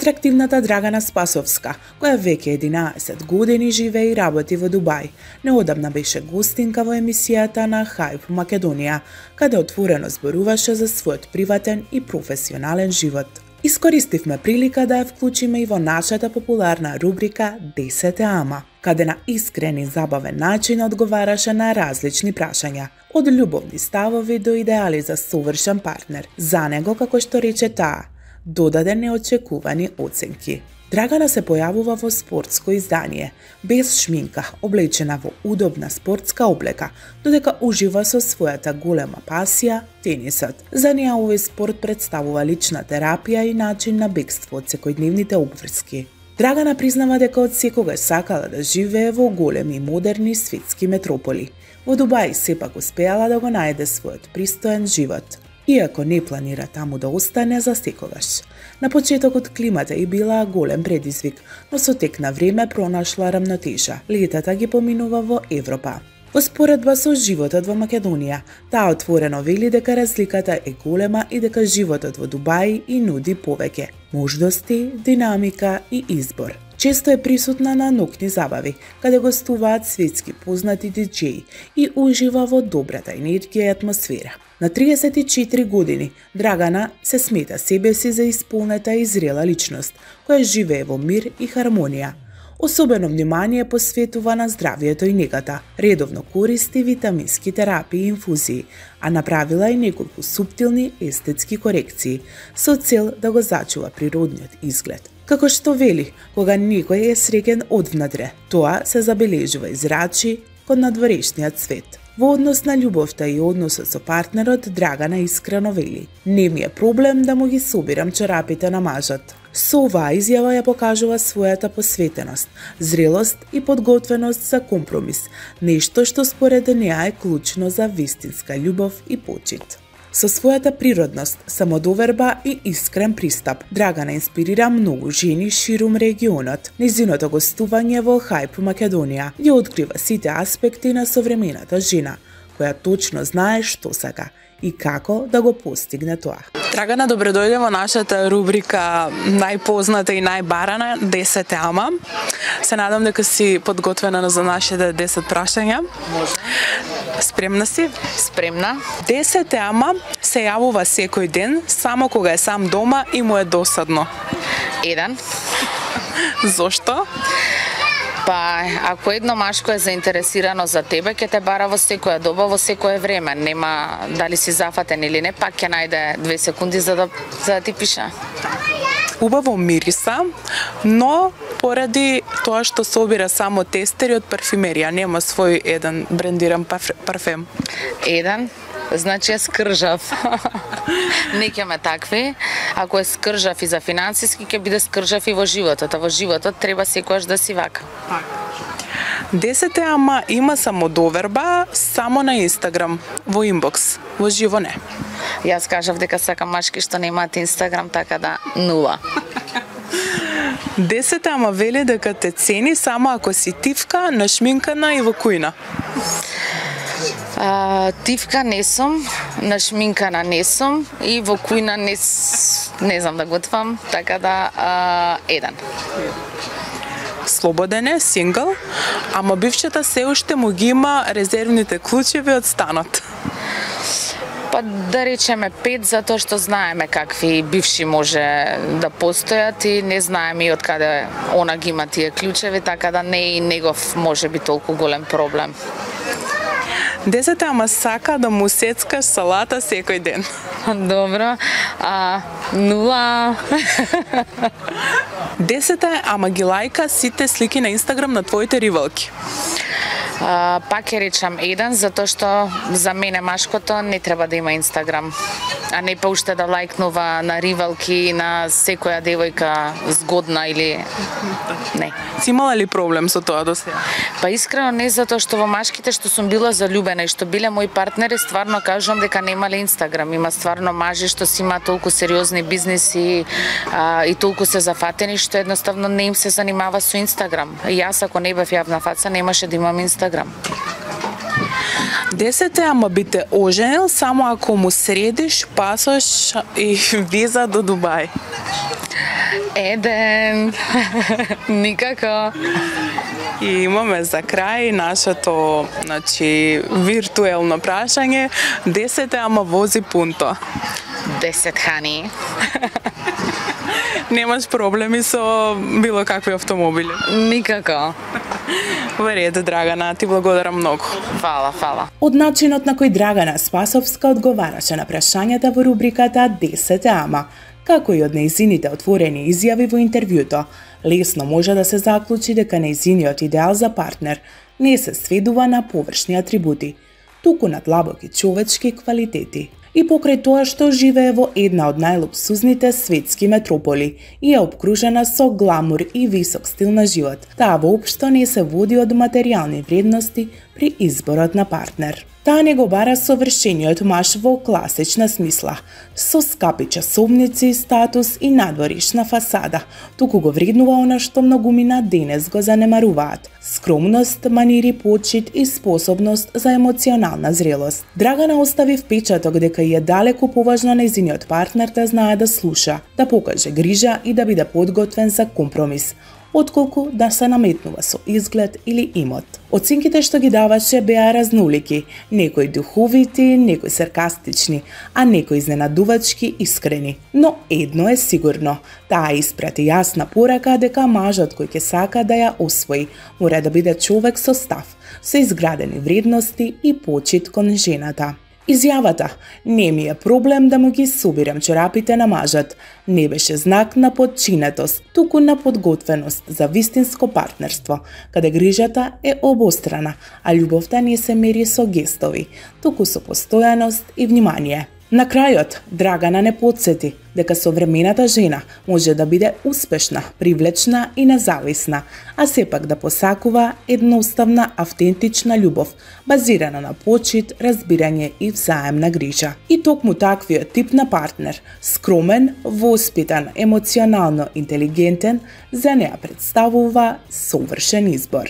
Атрактивната Драгана Спасовска, која веќе 11 години живее и работи во Дубај, неодамна беше гостинка во емисијата на Hype Македонија, каде отворено зборуваше за својот приватен и професионален живот. Искористивме прилика да ја вклучиме и во нашата популарна рубрика 10 ама, каде на искрен и забавен начин одговараше на различни прашања, од љубовни ставови до идеали за совршен партнер. За него, како што рече таа, додаде неочекувани оценки. Драгана се појавува во спортско издание, без шминка, облечена во удобна спортска облека, додека ужива со својата голема пасија – тенисот. За неа овој спорт представува лична терапија и начин на бегство од секојдневните обврски. Драгана признава дека од секогаш сакала да живее во големи и модерни светски метрополи. Во Дубај сепак успеала да го најде својот пристоен живот, иако не планира таму да остане за секогаш. На почетокот климата и била голем предизвик, но со тек на време пронашла рамнотежа. Летата ги поминува во Европа. Во споредба со животот во Македонија, таа отворено вели дека разликата е голема и дека животот во Дубај и нуди повеќе можности, динамика и избор. Често е присутна на ноќни забави, каде гостуваат светски познати диџеи и ужива во добрата енергија и атмосфера. На 34 години Драгана се смета себе си за исполнета и зрела личност, која живее во мир и хармонија. Особено внимание посветува на здравието и негата, редовно користи витамински терапии и инфузии, а направила и неколку суптилни естетски корекции, со цел да го зачува природниот изглед. Како што вели, кога некој е среќен одвнатре, тоа се забележува и зрачи кон надворешниот свет. Во однос на љубовта и односот со партнерот, Драгана искрено вели: "Не ми е проблем да му ги собирам чорапите на мажот." Со оваа изјава ја покажува својата посветеност, зрелост и подготвеност за компромис, нешто што според неа е клучно за вистинска љубов и почит. Со својата природност, самодоверба и искрен пристап, Драгана инспирира многу жени ширум регионот. Незиното гостување во Hype Македонија ја открива сите аспекти на современата жена, која точно знае што сака и како да го постигне тоа. Драгана, добре дојде во нашата рубрика најпозната и најбарана 10 ама. Се надам дека си подготвена за нашите 10 прашања. Може. Спремна си? Спремна. 10 ама се јавува секој ден, само кога е сам дома и му е досадно. 1. Зошто? Па, ако едно машко е заинтересирано за тебе, ќе те бара во секоја доба, во секое време. Нема дали си зафатен или не, пак ќе најде 2 секунди за да ти пише. Убаво мириса, но поради тоа што собира само тестери од парфимерија, нема свој еден брендиран парфем. 1. Значи е скржав. Не ќе ме такви. Ако е скржав и за финансиски, ќе биде скржав и во животот. А во животот треба секојаш да си вака. 10 ама има самодоверба само на Инстаграм, во инбокс, во живо не. Јас кажав дека сакам машки што немаат Инстаграм, така да 0. 10 ама вели дека те цени само ако си тивка, нашминкана и во кујна. Тивка не сум, нашминкана не сум и во кујна не знам да готвам, така да 1. Слободен е, сингл, ама бившата се уште му ги има резервните клучеви од станот. Па да речеме 5, затоа што знаеме какви бивши може да постојат и не знаеме и од каде она ги има тие клучеви, така да не е и негов може би толку голем проблем. 10 ама сака да му сецкаш салата секој ден. Добро, 0. 10 ама ги лајка сите слики на Инстаграм на твоите ривалки. Пак ќе речам 1, затоа што за мене машкото не треба да има Инстаграм, а не па уште да лајкнува на ривалки, на секоја девојка згодна или не. Си имала ли проблем со тоа до сега? Па искрено не, затоа што во машките што сум била залюбена и што биле мои партнери, стварно кажувам дека немале Инстаграм. Има стварно мажи што си има толку сериозни бизниси и толку се зафатени што едноставно не им се занимава со Инстаграм. И јас ако не бев јавна фаца немаше да имам Инстаграм. 10 ама би те оженил само ако му средиш пасош и виза до Дубај. Еден. Никако. И имаме за крај нашето, виртуелно прашање, 10 ама вози пунто. 10 хани. Немаш проблеми со било какви автомобили? Никако. Во ред, Драгана, ти благодарам многу. Фала. Од начинот на кој Драгана Спасовска одговараше на прашањата во рубриката 10 ама, како и од нејзините отворени изјави во интервјуто, лесно може да се заклучи дека нејзиниот идеал за партнер не се сведува на површни атрибути, туку на длабоки човечки квалитети. И покрај тоа што живее во една од најлуксузните светски метрополи и е обкружена со гламур и висок стил на живот, таа воопшто не се води од материјални вредности при изборот на партнер. Таа не го бара совршениот маж во класична смисла, со скапи часовници, статус и надворишна фасада, туку го вреднува она што многумина денес го занемаруваат – скромност, манири, почит и способност за емоционална зрелост. Драгана остави впечаток дека е далеку поважно нејзиниот партнер да знае да слуша, да покаже грижа и да биде подготвен за компромис, отколку да се наметнува со изглед или имот. Оценките што ги даваше беа разнолики, некои духовити, некои саркастични, а некои изненадувачки искрени. Но едно е сигурно, таа испрати јасна порака дека мажот кој ќе сака да ја освои, мора да биде човек со став, со изградени вредности и почит кон жената. Изјавата "не ми е проблем да му ги собирам чорапите на мажот" не беше знак на подчинетост, туку на подготвеност за вистинско партнерство, каде грижата е обострана, а љубовта не се мери со гестови, туку со постојаност и внимание. На крајот, Драгана не подсети дека современата жена може да биде успешна, привлечна и независна, а сепак да посакува едноставна, автентична љубов, базирана на почит, разбирање и взаемна грижа. И токму таквиот тип на партнер, скромен, воспитан, емоционално интелигентен, за неа представува совршен избор.